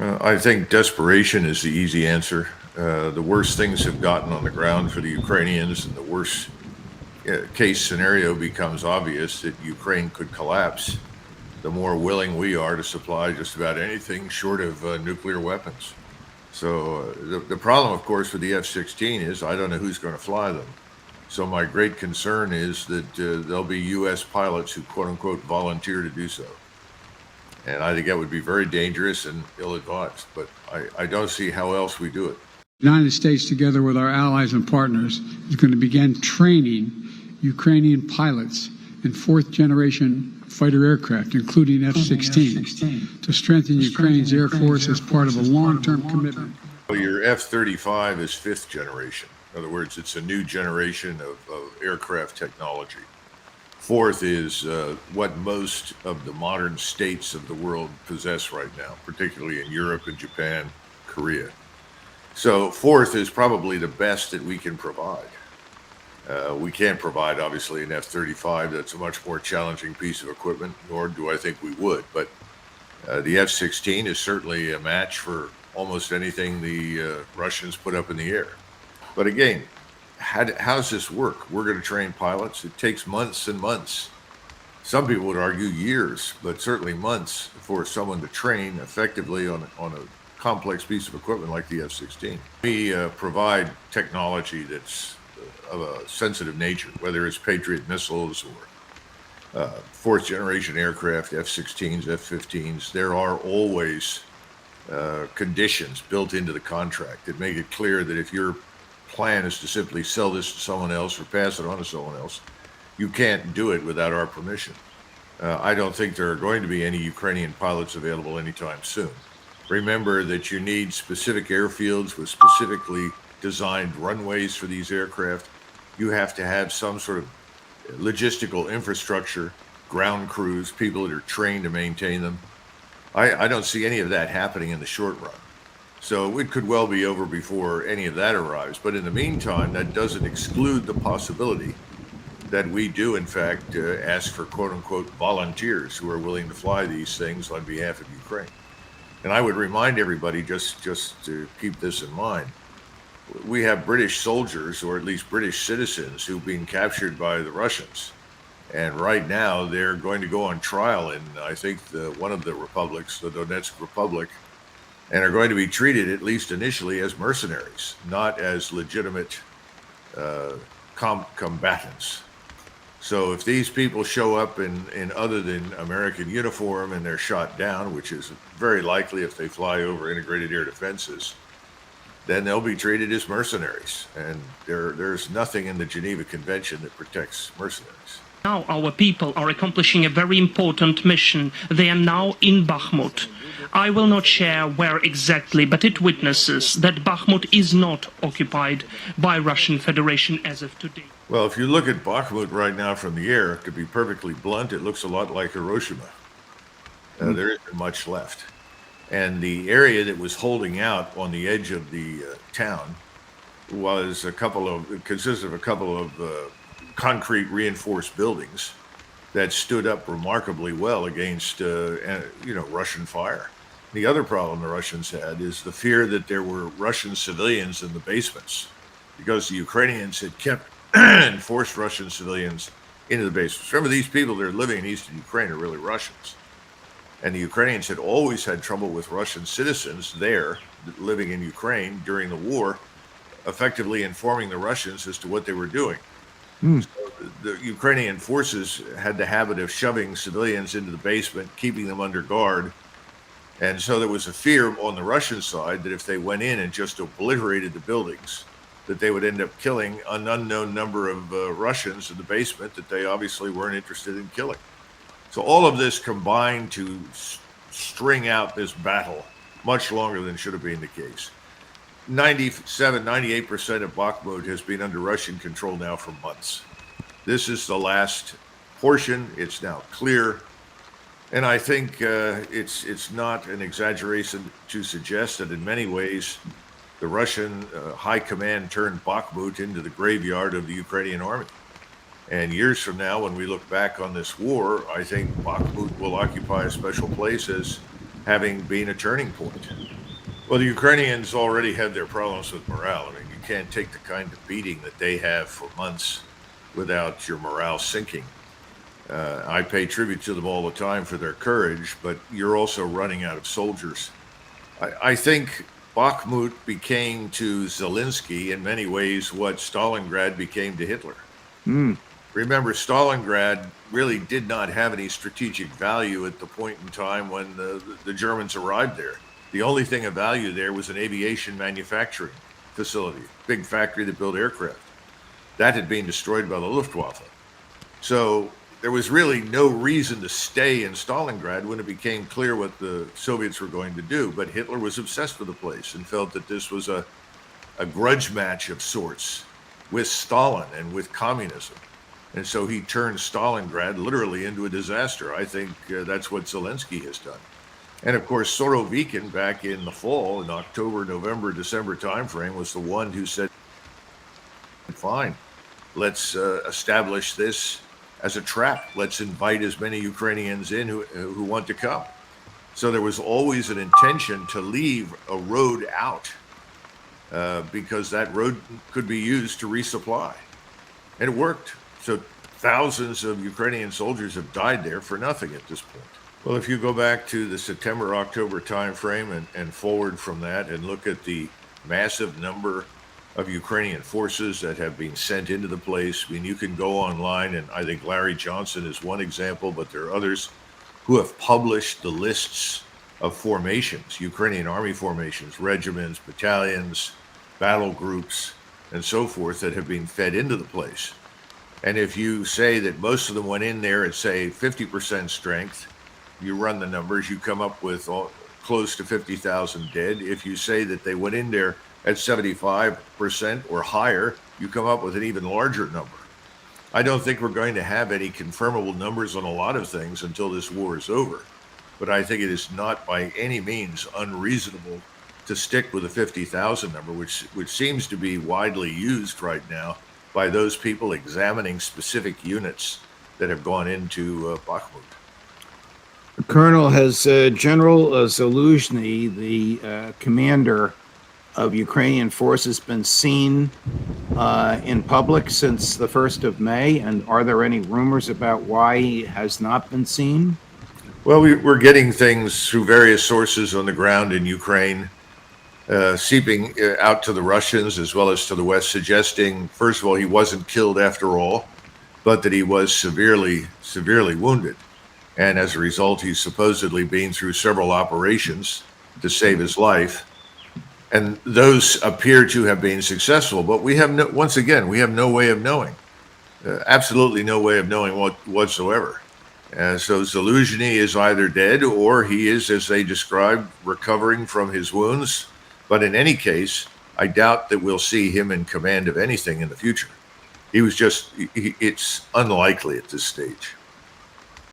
I think desperation is the easy answer. The worse things have gotten on the ground for the Ukrainians, and the worse case scenario becomes obvious that Ukraine could collapse, the more willing we are to supply just about anything short of nuclear weapons. So the problem, of course, with the F-16 is I don't know who's going to fly them. So my great concern is that there'll be U.S. pilots who, quote unquote, volunteer to do so. And I think that would be very dangerous and ill-advised. But I don't see how else we do it. The United States, together with our allies and partners, is going to begin training Ukrainian pilots in fourth-generation fighter aircraft, including F-16, to strengthen Ukraine's Air Force as part of a long-term commitment. Well, your F-35 is fifth generation. In other words, it's a new generation of aircraft technology. Fourth is what most of the modern states of the world possess right now, particularly in Europe and Japan, Korea. So fourth is probably the best that we can provide. We can't provide, obviously, an F-35. That's a much more challenging piece of equipment, nor do I think we would. But the F-16 is certainly a match for almost anything the Russians put up in the air. But again, how does this work? We're going to train pilots. It takes months and months. Some people would argue years, but certainly months for someone to train effectively on a complex piece of equipment like the F-16. We provide technology that's of a sensitive nature, whether it's Patriot missiles or fourth generation aircraft, F-16s, F-15s. There are always conditions built into the contract that make it clear that if your plan is to simply sell this to someone else or pass it on to someone else, you can't do it without our permission. I don't think there are going to be any Ukrainian pilots available anytime soon. Remember that you need specific airfields with specifically designed runways for these aircraft. You have to have some sort of logistical infrastructure, ground crews, people that are trained to maintain them. I don't see any of that happening in the short run. So it could well be over before any of that arrives. But in the meantime, that doesn't exclude the possibility that we do, in fact, ask for quote unquote volunteers who are willing to fly these things on behalf of Ukraine. And I would remind everybody, just to keep this in mind, we have British soldiers, or at least British citizens, who've been captured by the Russians. And right now, they're going to go on trial in, I think, one of the republics, the Donetsk Republic, and are going to be treated, at least initially, as mercenaries, not as legitimate combatants. So if these people show up in other than American uniform and they're shot down, which is very likely if they fly over integrated air defenses, then they'll be treated as mercenaries. And there's nothing in the Geneva Convention that protects mercenaries. Now our people are accomplishing a very important mission. They are now in Bakhmut. I will not share where exactly, but it witnesses that Bakhmut is not occupied by Russian Federation as of today. Well, if you look at Bakhmut right now from the air, to be perfectly blunt, it looks a lot like Hiroshima. There isn't much left. And the area that was holding out on the edge of the town was consisted of a couple of concrete reinforced buildings that stood up remarkably well against, Russian fire. The other problem the Russians had is the fear that there were Russian civilians in the basements, because the Ukrainians had kept and forced Russian civilians into the basements. Remember, these people that are living in eastern Ukraine are really Russians. And the Ukrainians had always had trouble with Russian citizens there living in Ukraine during the war, effectively informing the Russians as to what they were doing. So the Ukrainian forces had the habit of shoving civilians into the basement, keeping them under guard. And so there was a fear on the Russian side that if they went in and just obliterated the buildings, that they would end up killing an unknown number of Russians in the basement that they obviously weren't interested in killing. So all of this combined to string out this battle much longer than should have been the case. 98% of Bakhmut has been under Russian control now for months. This is the last portion. It's now clear. And I think it's not an exaggeration to suggest that in many ways, the Russian high command turned Bakhmut into the graveyard of the Ukrainian army. And years from now, when we look back on this war, I think Bakhmut will occupy a special place as having been a turning point. Well, the Ukrainians already had their problems with morale. I mean, you can't take the kind of beating that they have for months without your morale sinking. I pay tribute to them all the time for their courage, but you're also running out of soldiers. I think Bakhmut became to Zelensky in many ways what Stalingrad became to Hitler. Remember, Stalingrad really did not have any strategic value at the point in time when the Germans arrived there. The only thing of value there was an aviation manufacturing facility, big factory that built aircraft. That had been destroyed by the Luftwaffe. So there was really no reason to stay in Stalingrad when it became clear what the Soviets were going to do. But Hitler was obsessed with the place and felt that this was a grudge match of sorts with Stalin and with communism. And so he turned Stalingrad literally into a disaster. I think that's what Zelensky has done. And of course, Surovikin back in the fall, in October, November, December timeframe, was the one who said, fine, let's establish this as a trap. Let's invite as many Ukrainians in who want to come. So there was always an intention to leave a road out because that road could be used to resupply. And it worked. So thousands of Ukrainian soldiers have died there for nothing at this point. Well, if you go back to the September, October timeframe and forward from that and look at the massive number of Ukrainian forces that have been sent into the place, I mean, you can go online, and I think Larry Johnson is one example, but there are others who have published the lists of formations, Ukrainian army formations, regiments, battalions, battle groups, and so forth that have been fed into the place. And if you say that most of them went in there at, say, 50% strength, you run the numbers, you come up with close to 50,000 dead. If you say that they went in there at 75% or higher, you come up with an even larger number. I don't think we're going to have any confirmable numbers on a lot of things until this war is over. But I think it is not by any means unreasonable to stick with the 50,000 number, which seems to be widely used right now by those people examining specific units that have gone into Bakhmut. Colonel, has General Zaluzhny, the commander of Ukrainian forces, been seen in public since the 1st of May? And are there any rumors about why he has not been seen? Well, we're getting things through various sources on the ground in Ukraine, seeping out to the Russians as well as to the West, suggesting, first of all, he wasn't killed after all, but that he was severely wounded. And as a result, he's supposedly been through several operations to save his life. And those appear to have been successful. But we have once again, we have no way of knowing, absolutely no way of knowing whatsoever. So Zaluzhny is either dead or he is, as they described, recovering from his wounds. But in any case, I doubt that we'll see him in command of anything in the future. It's unlikely at this stage.